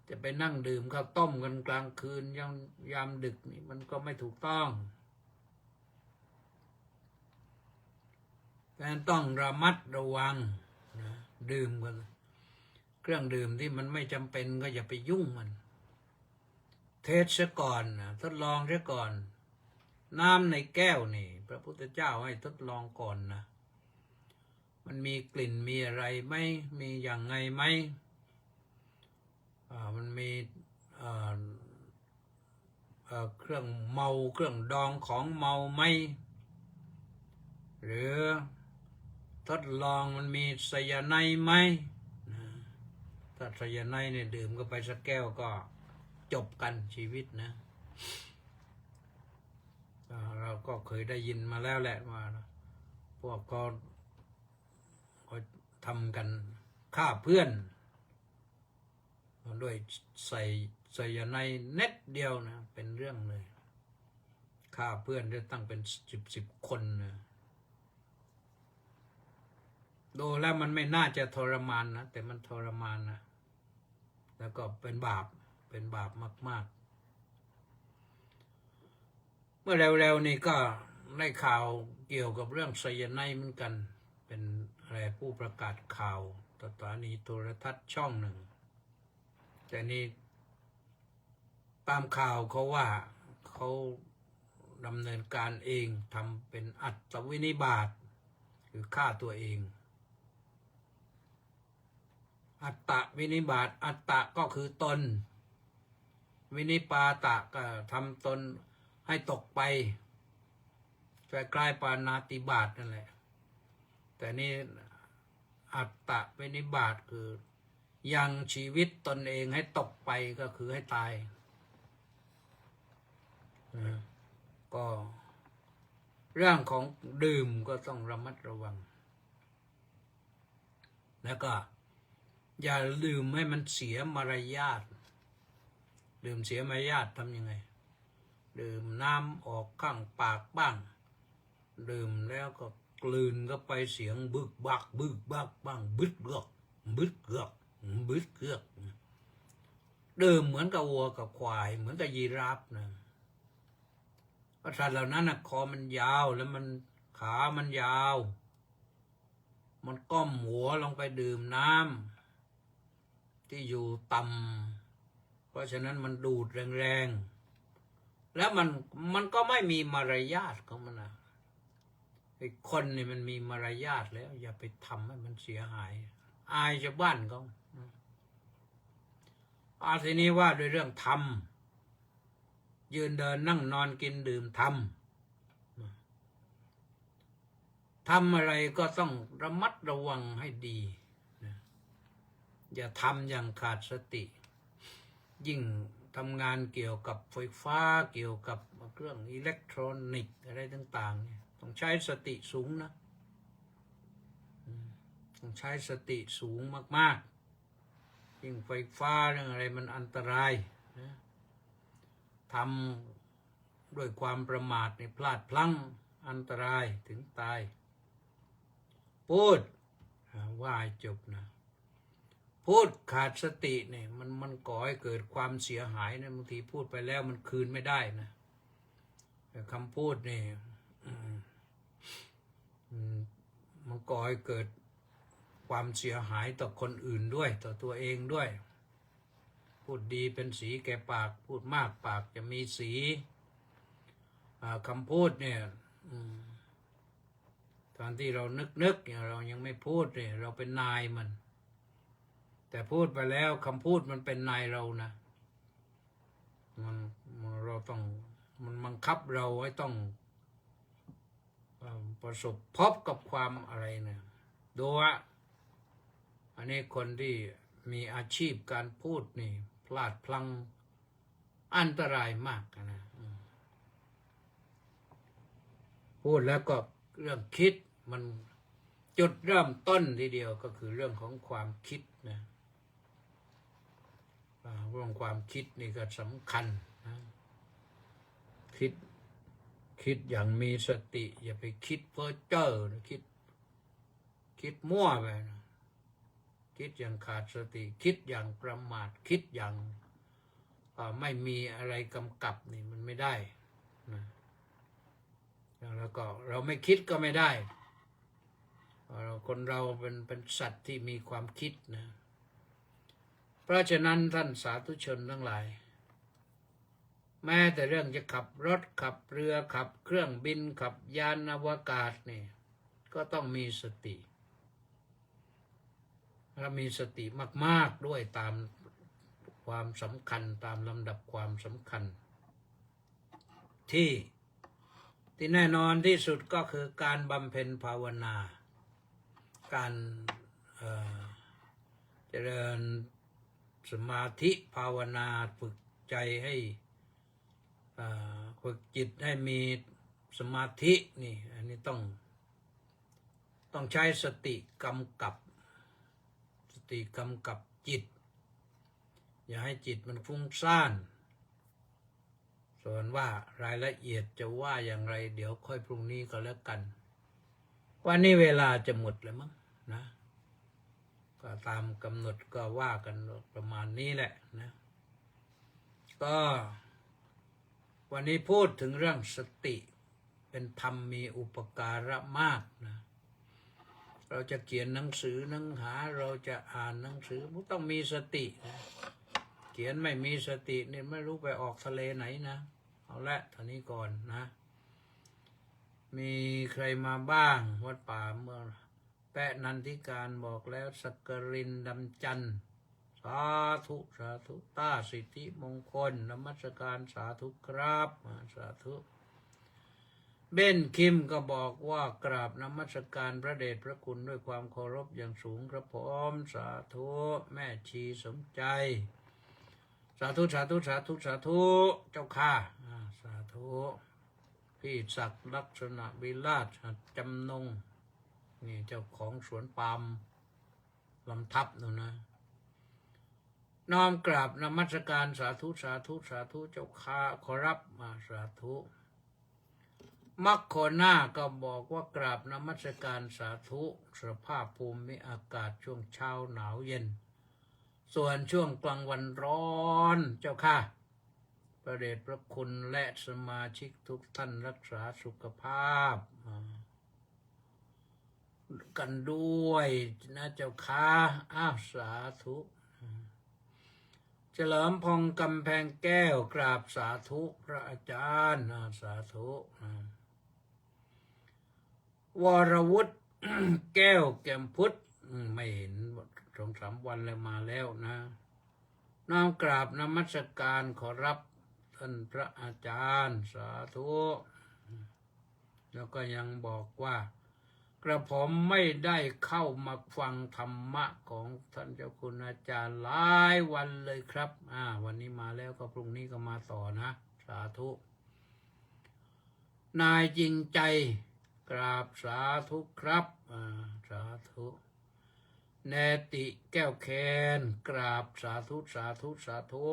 จะไปนั่งดื่มข้าวต้มกันกลางคืนยามดึกนี่มันก็ไม่ถูกต้องแต่ต้องระมัดระวังนะดื่มกันเครื่องดื่มที่มันไม่จำเป็นก็อย่าไปยุ่งมันเทสซะก่อนนะทดลองซะก่อนน้ำในแก้วนี่พระพุทธเจ้าให้ทดลองก่อนนะมันมีกลิ่นมีอะไรไหมมีอย่างไงไหมมันมีเครื่องเมาเครื่องดองของเมาไหมหรือทดลองมันมีไซยาไนด์ไหมถ้าไซยาไนด์เนี่ยดื่มก็ไปสักแก้วก็จบกันชีวิตนะเราก็เคยได้ยินมาแล้วแหละว่าพวกก็ทำกันฆ่าเพื่อนด้วยไซยาไนด์เน็ตเดียวนะเป็นเรื่องเลยฆ่าเพื่อนได้ตั้งเป็น10 คนนะดูแล้วมันไม่น่าจะทรมานนะแต่มันทรมานนะแล้วก็เป็นบาปมากๆเมื่อเร็วๆนี่ก็ได้ข่าวเกี่ยวกับเรื่องไซยาไนด์เหมือนกันเป็นอะไรผู้ประกาศข่าวสถานีโทรทัศน์ช่องหนึ่งแต่นี่ตามข่าวเขาว่าเขาดำเนินการเองทำเป็นอัตวินิบาตคือฆ่าตัวเองอัตตวินิบาตอัตตะก็คือตนวินิปาตะก็ทำตนให้ตกไปคล้ายๆปาณาติบาตนั่นแหละแต่นี่อัตตวินิบาตคือ ยังชีวิตตนเองให้ตกไปก็คือให้ตายนะก็เรื่องของดื่มก็ต้องระมัดระวังแล้วก็อย่าลืมให้มันเสียมารยาทดื่มเสียมารยาททำยังไงดื่มน้ำออกข้างปากบ้างดื่มแล้วก็กลืนก็ไปเสียงบึกบักบึกบักบ้างบึดเกือกบึดเกือกบึดเกือกดื่มเหมือนกับวัวกับควายเหมือนกับยีราฟนะเพราะสัตว์เหล่านั้นนะคอมันยาวแล้วมันขามันยาวมันก้มหัวลงไปดื่มน้ำที่อยู่ต่ำเพราะฉะนั้นมันดูดแรงๆแล้วมันก็ไม่มีมารยาทของมันนะไอ้คนนี่มันมีมารยาทแล้วอย่าไปทำให้มันเสียหายอายชาวบ้านเขาทีนี้ว่าด้วยเรื่องธรรมยืนเดินนั่งนอนกินดื่มธรรมทำอะไรก็ต้องระมัดระวังให้ดีอย่าทำอย่างขาดสติยิ่งทำงานเกี่ยวกับไฟฟ้าเกี่ยวกับเครื่องอิเล็กทรอนิกส์อะไรต่างๆเนี่ยต้องใช้สติสูงนะต้องใช้สติสูงมากๆยิ่งไฟฟ้าเรื่องอะไรมันอันตรายนะทำด้วยความประมาทในพลาดพลั้งอันตรายถึงตายพูดว่าให้จบนะพูดขาดสติเนี่ยมันก่อให้เกิดความเสียหายนะบางทีพูดไปแล้วมันคืนไม่ได้นะแต่คำพูดนี่มันก่อให้เกิดความเสียหายต่อคนอื่นด้วยต่อตัวเองด้วยพูดดีเป็นสีแก่ปากพูดมากปากจะมีสีคำพูดเนี่ยตอนที่เรานึกเนี่ยเรายังไม่พูดเนี่ยเราเป็นนายมันแต่พูดไปแล้วคำพูดมันเป็นนายเรานะเราต้องมันบังคับเราให้ต้องประสบพบกับความอะไรเนี่ยดูว่าอันนี้คนที่มีอาชีพการพูดนี่พลาดพลั้งอันตรายมากนะพูดแล้วก็เรื่องคิดมันจุดเริ่มต้นทีเดียวก็คือเรื่องของความคิดนะเรื่องความคิดนี่ก็สำคัญนะคิดอย่างมีสติอย่าไปคิดเพ้อเจ้อนะคิดมั่วไปนะคิดอย่างขาดสติคิดอย่างประมาทคิดอย่างไม่มีอะไรกำกับนี่มันไม่ได้นะแล้วก็เราไม่คิดก็ไม่ได้คนเราเป็นสัตว์ที่มีความคิดนะเพราะฉะนั้นท่านสาธุชนทั้งหลายแม้แต่เรื่องจะขับรถขับเรือขับเครื่องบินขับยานอวกาศนี่ก็ต้องมีสติและมีสติมากๆด้วยตามความสำคัญตามลำดับความสำคัญที่แน่นอนที่สุดก็คือการบำเพ็ญภาวนาการเจริญสมาธิภาวนาฝึกใจให้ฝึกจิตให้มีสมาธินี่อันนี้ต้องใช้สติกำกับจิตอย่าให้จิตมันฟุ้งซ่านส่วนว่ารายละเอียดจะว่าอย่างไรเดี๋ยวค่อยพรุ่งนี้ก็แล้วกันวันนี้เวลาจะหมดแล้วมั้งนะก็ตามกำหนดก็ว่ากันประมาณนี้แหละนะก็วันนี้พูดถึงเรื่องสติเป็นธรรมมีอุปการะมากนะเราจะเขียนหนังสือหนังหาเราจะอ่านหนังสือมันต้องมีสตินะเขียนไม่มีสติเนี่ยไม่รู้ไปออกทะเลไหนนะเอาละท่านี้ก่อนนะมีใครมาบ้างวัดป่าเมื่อแปะนันทิการบอกแล้วสักกรินดำจันทร์สาธุสาธุต้าสิทธิมงคลนมัสการสาธุครับสาธุ เบนคิมก็บอกว่ากราบนมัสการพระเดชพระคุณด้วยความเคารพอย่างสูงครับผมสาธุแม่ชีสมใจสาธุสาธุสาธุสาธุเจ้าค่ะสาธุพี่ศักดิ์ลักษณะวิราชจำนงนี่เจ้าของสวนปาล์มลำทับนู่นนะน้อมกราบนมัสการสาธุสาธุสาธุเจ้าค่ะขอรับมาสาธุมัคโคนาก็บอกว่ากราบนมัสการสาธุสภาพภูมิอากาศช่วงเช้าหนาวเย็นส่วนช่วงกลางวันร้อนเจ้าค่ะพระเดชพระคุณและสมาชิกทุกท่านรักษาสุขภาพกันด้วยนะเจ้าค่ะสาธุเฉลิมพงษ์กำแพงแก้วกราบสาธุพระอาจารย์สาธุวรวุฒิ แก้วแก้มพุทธไม่เห็น2-3 วันแล้วมาแล้วนะน้อมกราบนมัสการขอรับท่านพระอาจารย์สาธุแล้วก็ยังบอกว่ากระผมไม่ได้เข้ามาฟังธรรมะของท่านเจ้าคุณอาจารย์หลายวันเลยครับวันนี้มาแล้วก็พรุ่งนี้ก็มาต่อนะสาธุนายจริงใจกราบสาธุครับสาธุเนติแก้วแคนกราบสาธุสาธุสาธุ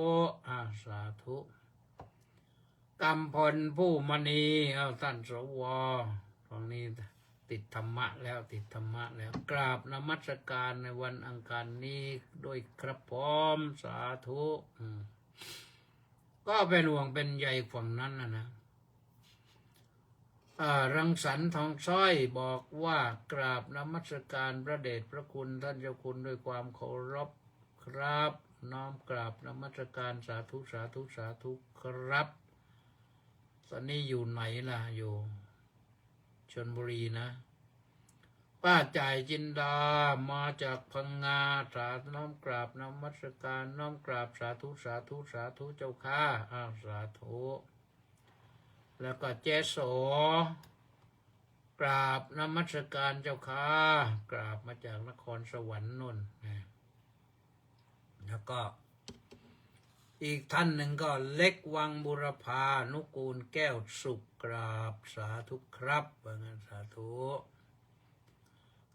สาธุกำพลผู้มณีท่านสวตรงนี้ติดธรรมะแล้วติดธรรมะแล้วกราบนมัสการในวันอังคารนี้ด้วยครับพร้อมสาธุก็เป็นห่วงเป็นใยฝั่งนั้นนะรังสรรค์ทองซ้อยบอกว่ากราบนมัสการพระเดชพระคุณท่านเจ้าคุณด้วยความเคารพครับน้อมกราบนมัสการสาธุสาธุสาธุครับตอนนี้อยู่ไหนล่ะอยู่ชลบุรีนะป้าจ่ายจินดามาจากพังงาสาธุน้อมกราบนมัสการน้อมกราบสาธุสาธุสาธุเจ้าค่ะสาธุแล้วก็เจโสกราบนมัสการเจ้าค่ะกราบมาจากนครสวรรค์นนท์แล้วก็อีกท่านหนึ่งก็เล็กวังบุรพานุกูลแก้วสุขกราบสาธุครับว่างั้นสาธุ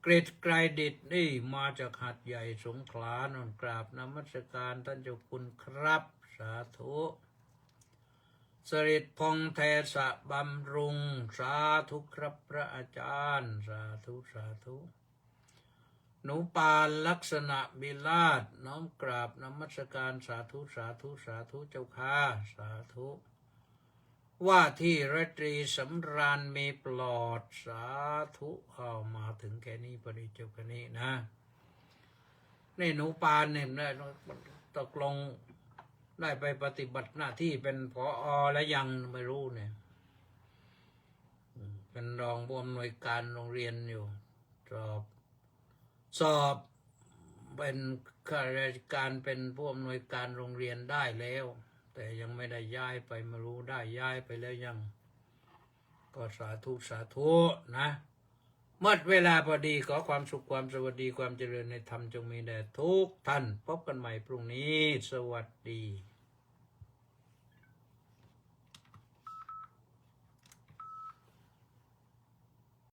เกรดไกรดิตนี่มาจากหัดใหญ่สงขลานนท์กราบนมัสการท่านเจ้าคุณครับสาธุสริตพงษ์เทศะบำรุงสาธุครับพระอาจารย์สาธุสาธุหนูปานลักษณะบิลาศน้อมกราบนมัสการสาธุสาธุสาธุเจ้าค่ะสาธุว่าที่รัตรีสำราญมีปลอดสาธุมาถึงแค่นี้พอดีเจ้าแค่นี้นะนี่หนูปานเนี่ยได้ตกลงได้ไปปฏิบัติหน้าที่เป็นผอ.แล้วยังไม่รู้เนี่ยเป็นรองผู้อำนวยการโรงเรียนอยู่สอบเป็นข้าราชการเป็นผู้อำนวยการโรงเรียนได้แล้วแต่ยังไม่ได้ย้ายไปไม่รู้ได้ย้ายไปแล้วยังก็สาธุสาธุนะหมดเวลาพอดีขอความสุขความสวัสดีความเจริญในธรรมจงมีแด่ทุกท่านพบกันใหม่พรุ่งนี้สวัสดี